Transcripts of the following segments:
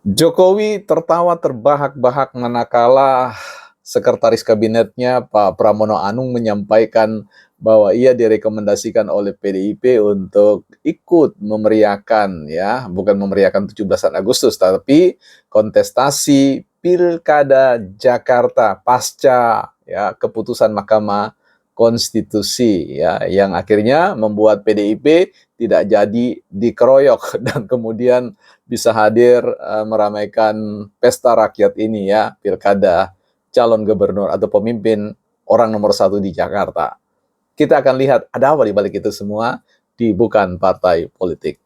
Jokowi tertawa terbahak-bahak manakala sekretaris kabinetnya Pak Pramono Anung menyampaikan bahwa ia direkomendasikan oleh PDIP untuk ikut memeriahkan ya, bukan memeriahkan 17 Agustus tapi kontestasi Pilkada Jakarta pasca ya keputusan Mahkamah Konstitusi ya yang akhirnya membuat PDIP tidak jadi dikeroyok dan kemudian bisa hadir meramaikan pesta rakyat ini ya, pilkada calon gubernur atau pemimpin orang nomor satu di Jakarta. Kita akan lihat ada apa di balik itu semua di Bukan Partai Politik.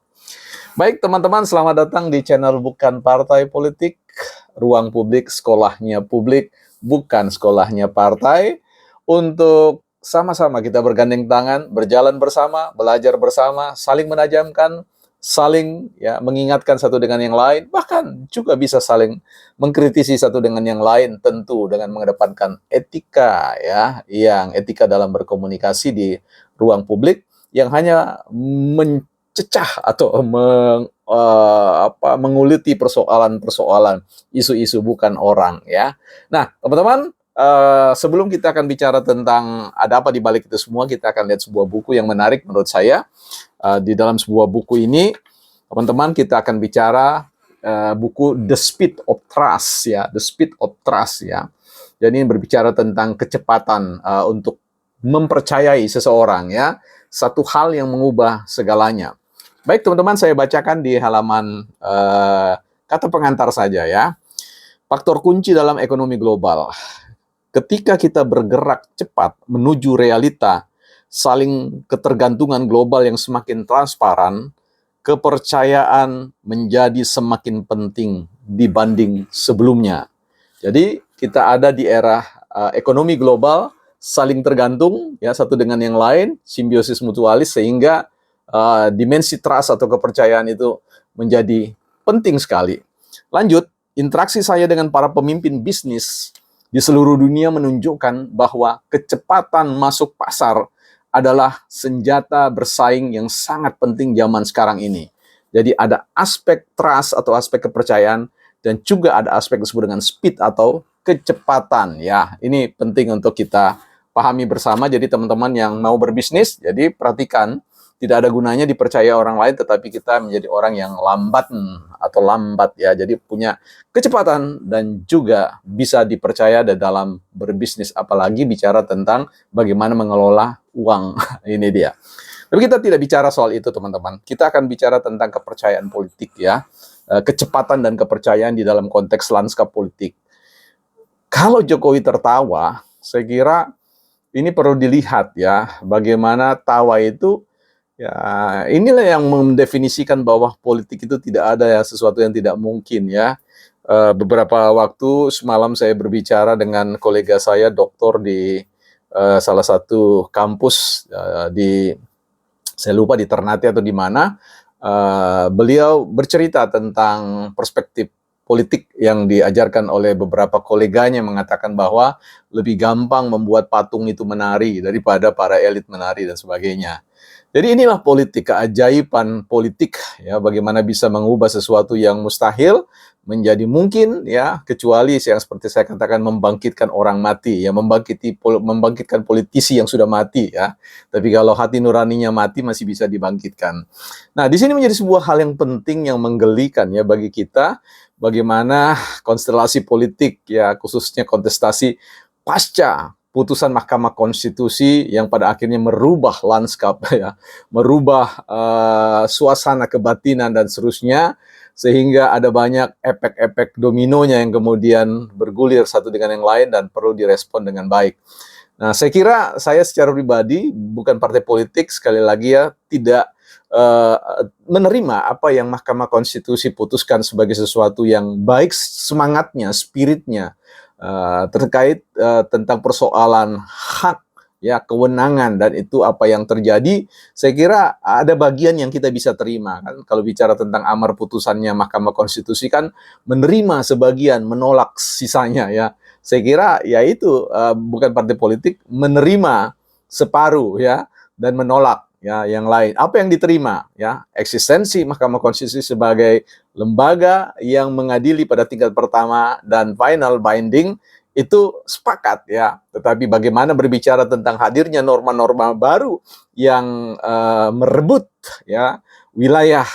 Baik teman-teman, selamat datang di channel Bukan Partai Politik, ruang publik, sekolahnya publik, bukan sekolahnya partai, untuk sama-sama kita bergandeng tangan, berjalan bersama, belajar bersama, saling menajamkan, saling ya mengingatkan satu dengan yang lain, bahkan juga bisa saling mengkritisi satu dengan yang lain, tentu dengan mengedepankan etika ya, yang etika dalam berkomunikasi di ruang publik yang hanya mencecah atau menguliti persoalan-persoalan, isu-isu bukan orang ya. Nah, teman-teman, sebelum kita akan bicara tentang ada apa di balik itu semua, kita akan lihat sebuah buku yang menarik menurut saya. Di dalam sebuah buku ini, teman-teman, kita akan bicara buku The Speed of Trust ya, The Speed of Trust ya. Jadi ini berbicara tentang kecepatan untuk mempercayai seseorang ya, satu hal yang mengubah segalanya. Baik teman-teman, saya bacakan di halaman kata pengantar saja ya. Faktor kunci dalam ekonomi global. Ketika kita bergerak cepat menuju realita saling ketergantungan global yang semakin transparan, kepercayaan menjadi semakin penting dibanding sebelumnya. Jadi kita ada di era ekonomi global, saling tergantung ya satu dengan yang lain, simbiosis mutualis, sehingga dimensi trust atau kepercayaan itu menjadi penting sekali. Lanjut, interaksi saya dengan para pemimpin bisnis di seluruh dunia menunjukkan bahwa kecepatan masuk pasar adalah senjata bersaing yang sangat penting zaman sekarang ini. Jadi ada aspek trust atau aspek kepercayaan dan juga ada aspek disebut dengan speed atau kecepatan ya. Ini penting untuk kita pahami bersama. Jadi teman-teman yang mau berbisnis, jadi perhatikan, tidak ada gunanya dipercaya orang lain tetapi kita menjadi orang yang lambat ya. Jadi punya kecepatan dan juga bisa dipercaya dalam berbisnis, apalagi bicara tentang bagaimana mengelola uang. Ini dia. Tapi kita tidak bicara soal itu teman-teman. Kita akan bicara tentang kepercayaan politik ya. Kecepatan dan kepercayaan di dalam konteks lanskap politik. Kalau Jokowi tertawa, saya kira ini perlu dilihat ya, bagaimana tawa itu ya, inilah yang mendefinisikan bahwa politik itu tidak ada ya sesuatu yang tidak mungkin ya. Beberapa waktu semalam saya berbicara dengan kolega saya, doktor di salah satu kampus saya lupa di Ternate atau di mana. Beliau bercerita tentang perspektif politik yang diajarkan oleh beberapa koleganya, mengatakan bahwa lebih gampang membuat patung itu menari daripada para elit menari dan sebagainya. Jadi inilah politik, keajaiban politik ya, bagaimana bisa mengubah sesuatu yang mustahil menjadi mungkin ya, kecuali yang seperti saya katakan membangkitkan orang mati ya, membangkitkan politisi yang sudah mati ya. Tapi kalau hati nuraninya mati masih bisa dibangkitkan. Nah, di sini menjadi sebuah hal yang penting yang menggelikan ya bagi kita, bagaimana konstelasi politik ya, khususnya kontestasi pasca putusan Mahkamah Konstitusi yang pada akhirnya merubah lanskap ya, merubah suasana kebatinan dan seterusnya, sehingga ada banyak efek-efek dominonya yang kemudian bergulir satu dengan yang lain dan perlu direspon dengan baik. Nah, saya kira saya secara pribadi, bukan partai politik, sekali lagi ya, tidak menerima apa yang Mahkamah Konstitusi putuskan sebagai sesuatu yang baik semangatnya, spiritnya, terkait tentang persoalan hak ya, kewenangan, dan itu apa yang terjadi. Saya kira ada bagian yang kita bisa terima kan, kalau bicara tentang amar putusannya Mahkamah Konstitusi kan menerima sebagian, menolak sisanya ya. Saya kira ya itu bukan partai politik menerima separuh ya dan menolak ya yang lain. Apa yang diterima ya? Eksistensi Mahkamah Konstitusi sebagai lembaga yang mengadili pada tingkat pertama dan final binding itu sepakat ya. Tetapi bagaimana berbicara tentang hadirnya norma-norma baru yang merebut ya wilayah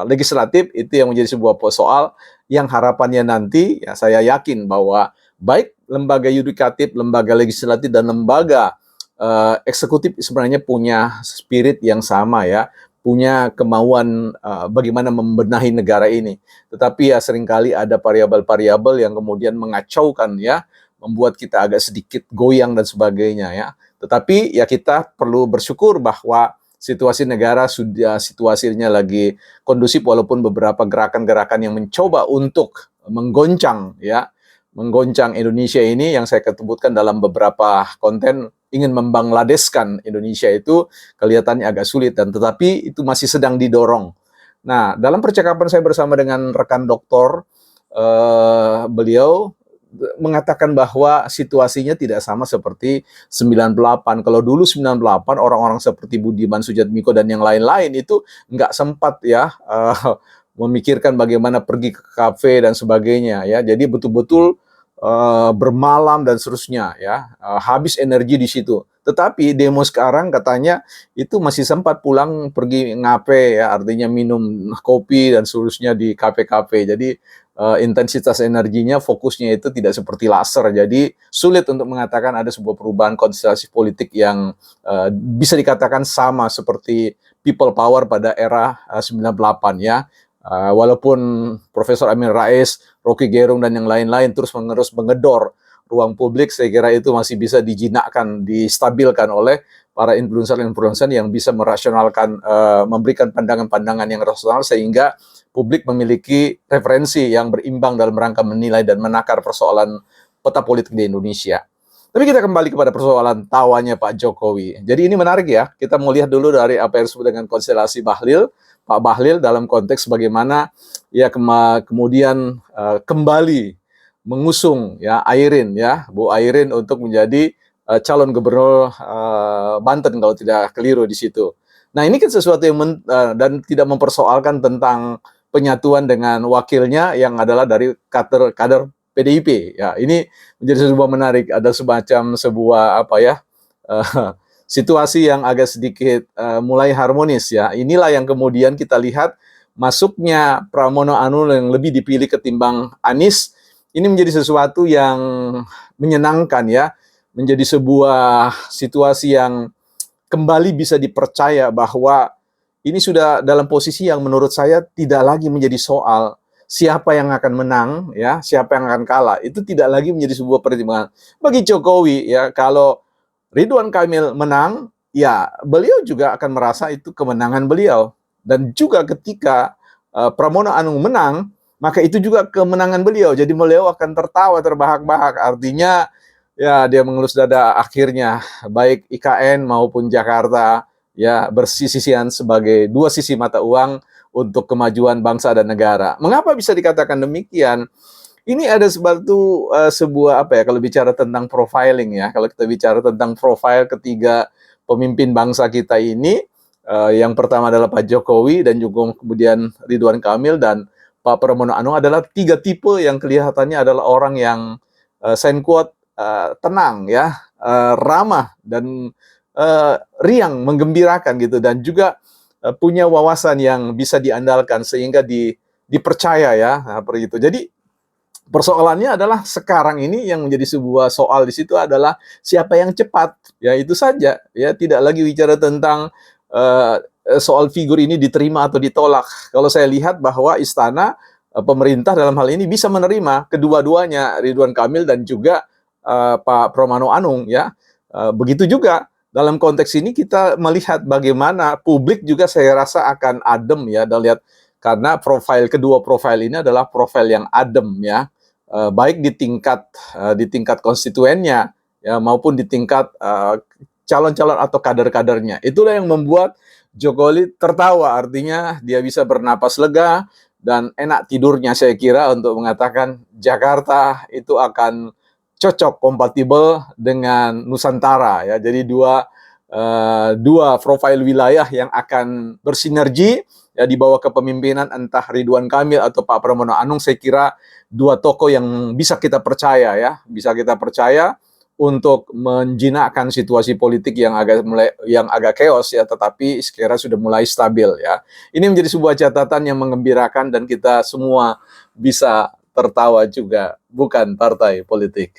legislatif, itu yang menjadi sebuah soal yang harapannya nanti ya saya yakin bahwa baik lembaga yudikatif, lembaga legislatif dan lembaga eksekutif sebenarnya punya spirit yang sama ya, punya kemauan bagaimana membenahi negara ini. Tetapi ya seringkali ada variabel-variabel yang kemudian mengacaukan ya, membuat kita agak sedikit goyang dan sebagainya ya. Tetapi ya kita perlu bersyukur bahwa situasi negara sudah situasinya lagi kondusif, walaupun beberapa gerakan-gerakan yang mencoba untuk menggoncang Indonesia ini yang saya ketebutkan dalam beberapa konten ingin membangladeskan Indonesia itu kelihatannya agak sulit, dan tetapi itu masih sedang didorong. Nah, dalam percakapan saya bersama dengan rekan doktor, beliau mengatakan bahwa situasinya tidak sama seperti 98. Kalau dulu 98 orang-orang seperti Budiman Sujatmiko dan yang lain-lain itu nggak sempat ya memikirkan bagaimana pergi ke kafe dan sebagainya ya. Jadi betul-betul bermalam dan seterusnya ya, habis energi di situ. Tetapi demo sekarang katanya itu masih sempat pulang pergi ngape ya, artinya minum kopi dan seterusnya di kafe-kafe. Jadi intensitas energinya, fokusnya itu tidak seperti laser. Jadi sulit untuk mengatakan ada sebuah perubahan konstelasi politik yang bisa dikatakan sama seperti people power pada era 98 ya. Walaupun Profesor Amin Rais, Rocky Gerung dan yang lain-lain terus-menerus mengedor ruang publik, saya kira itu masih bisa dijinakkan, distabilkan oleh para influencer-influencer yang bisa merasionalkan, memberikan pandangan-pandangan yang rasional sehingga publik memiliki referensi yang berimbang dalam rangka menilai dan menakar persoalan peta politik di Indonesia. Tapi kita kembali kepada persoalan tawanya Pak Jokowi. Jadi ini menarik ya, kita mau lihat dulu dari apa yang disebut dengan konstelasi Bahlil, Pak Bahlil dalam konteks bagaimana ya kemudian kembali mengusung ya Airin ya, Bu Airin untuk menjadi calon gubernur Banten kalau tidak keliru di situ. Nah, ini kan sesuatu yang dan tidak mempersoalkan tentang penyatuan dengan wakilnya yang adalah dari kader PDIP ya. Ini menjadi sebuah menarik, ada sebuah apa ya situasi yang agak sedikit mulai harmonis ya. Inilah yang kemudian kita lihat masuknya Pramono Anung yang lebih dipilih ketimbang Anies. Ini menjadi sesuatu yang menyenangkan ya, menjadi sebuah situasi yang kembali bisa dipercaya bahwa ini sudah dalam posisi yang menurut saya tidak lagi menjadi soal siapa yang akan menang ya, siapa yang akan kalah. Itu tidak lagi menjadi sebuah pertimbangan. Bagi Jokowi ya, kalau Ridwan Kamil menang, ya beliau juga akan merasa itu kemenangan beliau. Dan juga ketika Pramono Anung menang, maka itu juga kemenangan beliau. Jadi beliau akan tertawa terbahak-bahak. Artinya ya dia mengelus dada, akhirnya baik IKN maupun Jakarta ya bersisisian sebagai dua sisi mata uang untuk kemajuan bangsa dan negara. Mengapa bisa dikatakan demikian? Ini ada sebuah apa ya, kalau bicara tentang profiling ya, kalau kita bicara tentang profil ketiga pemimpin bangsa kita ini, yang pertama adalah Pak Jokowi dan juga kemudian Ridwan Kamil dan Pak Pramono Anung adalah tiga tipe yang kelihatannya adalah orang yang sign quote tenang ya, ramah dan riang, menggembirakan gitu, dan juga punya wawasan yang bisa diandalkan sehingga dipercaya ya, seperti itu. Jadi persoalannya adalah sekarang ini yang menjadi sebuah soal di situ adalah siapa yang cepat, ya itu saja, ya tidak lagi bicara tentang soal figur ini diterima atau ditolak. Kalau saya lihat bahwa istana, pemerintah dalam hal ini bisa menerima kedua-duanya, Ridwan Kamil dan juga Pak Pramono Anung ya. Begitu juga dalam konteks ini kita melihat bagaimana publik juga saya rasa akan adem ya, dan lihat karena kedua profil ini adalah profil yang adem ya, baik di tingkat konstituennya ya maupun di tingkat calon-calon atau kader-kadernya. Itulah yang membuat Jokowi tertawa, artinya dia bisa bernapas lega dan enak tidurnya saya kira untuk mengatakan Jakarta itu akan cocok, kompatibel dengan Nusantara ya. Jadi dua profil wilayah yang akan bersinergi ya di bawah kepemimpinan entah Ridwan Kamil atau Pak Pramono Anung, saya kira dua tokoh yang bisa kita percaya ya, bisa kita percaya untuk menjinakkan situasi politik yang agak chaos ya, tetapi sekira sudah mulai stabil ya. Ini menjadi sebuah catatan yang menggembirakan dan kita semua bisa tertawa juga, bukan partai politik.